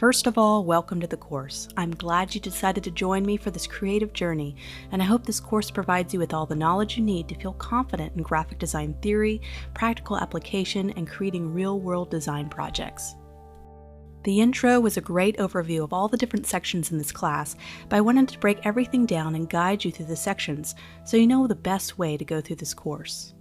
First of all, welcome to the course. I'm glad you decided to join me for this creative journey, and I hope this course provides you with all the knowledge you need to feel confident in graphic design theory, practical application, and creating real-world design projects. The intro was a great overview of all the different sections in this class, but I wanted to break everything down and guide you through the sections so you know the best way to go through this course.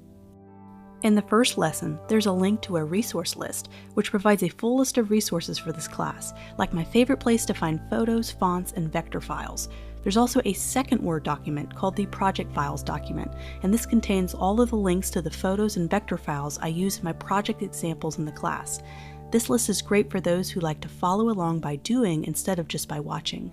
In the first lesson, there's a link to a resource list, which provides a full list of resources for this class, like my favorite place to find photos, fonts, and vector files. There's also a second Word document called the Project Files document, and this contains all of the links to the photos and vector files I use in my project examples in the class. This list is great for those who like to follow along by doing instead of just by watching.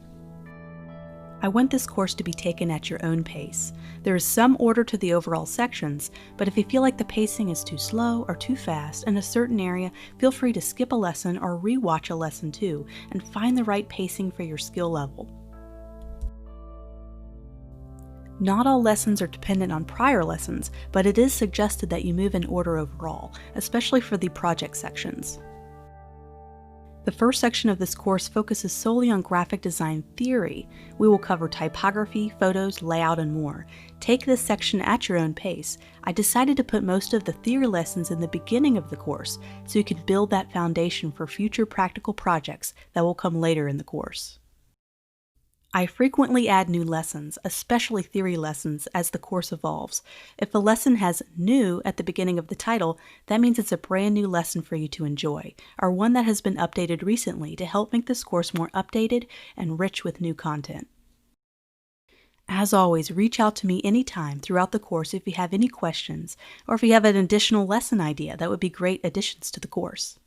I want this course to be taken at your own pace. There is some order to the overall sections, but if you feel like the pacing is too slow or too fast in a certain area, feel free to skip a lesson or re-watch a lesson too, and find the right pacing for your skill level. Not all lessons are dependent on prior lessons, but it is suggested that you move in order overall, especially for the project sections. The first section of this course focuses solely on graphic design theory. We will cover typography, photos, layout, and more. Take this section at your own pace. I decided to put most of the theory lessons in the beginning of the course, so you can build that foundation for future practical projects that will come later in the course. I frequently add new lessons, especially theory lessons, as the course evolves. If a lesson has "new" at the beginning of the title, that means it's a brand new lesson for you to enjoy, or one that has been updated recently to help make this course more updated and rich with new content. As always, reach out to me anytime throughout the course if you have any questions, or if you have an additional lesson idea that would be great additions to the course.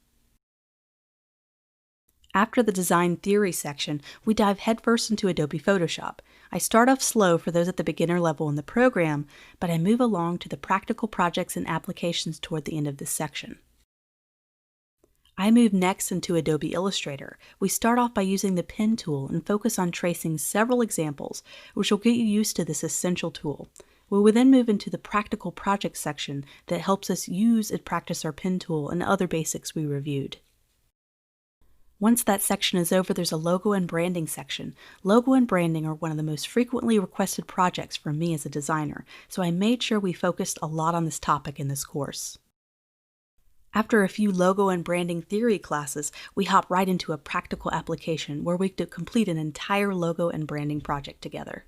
After the design theory section, we dive headfirst into Adobe Photoshop. I start off slow for those at the beginner level in the program, but I move along to the practical projects and applications toward the end of this section. I move next into Adobe Illustrator. We start off by using the pen tool and focus on tracing several examples, which will get you used to this essential tool. We will then move into the practical project section that helps us use and practice our pen tool and other basics we reviewed. Once that section is over, there's a logo and branding section. Logo and branding are one of the most frequently requested projects from me as a designer, so I made sure we focused a lot on this topic in this course. After a few logo and branding theory classes, we hop right into a practical application where we complete an entire logo and branding project together.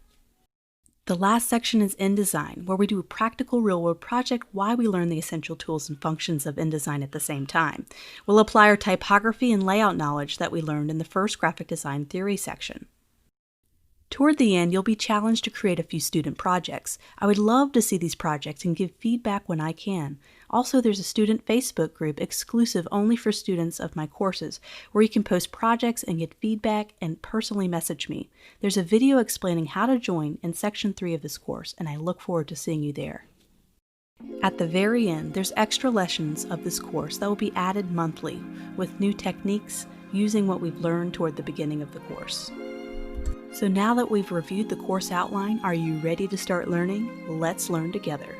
The last section is InDesign, where we do a practical real-world project while we learn the essential tools and functions of InDesign at the same time. We'll apply our typography and layout knowledge that we learned in the first graphic design theory section. Toward the end, you'll be challenged to create a few student projects. I would love to see these projects and give feedback when I can. Also, there's a student Facebook group exclusive only for students of my courses, where you can post projects and get feedback and personally message me. There's a video explaining how to join in Section 3 of this course, and I look forward to seeing you there. At the very end, there's extra lessons of this course that will be added monthly, with new techniques using what we've learned toward the beginning of the course. So now that we've reviewed the course outline, are you ready to start learning? Let's learn together.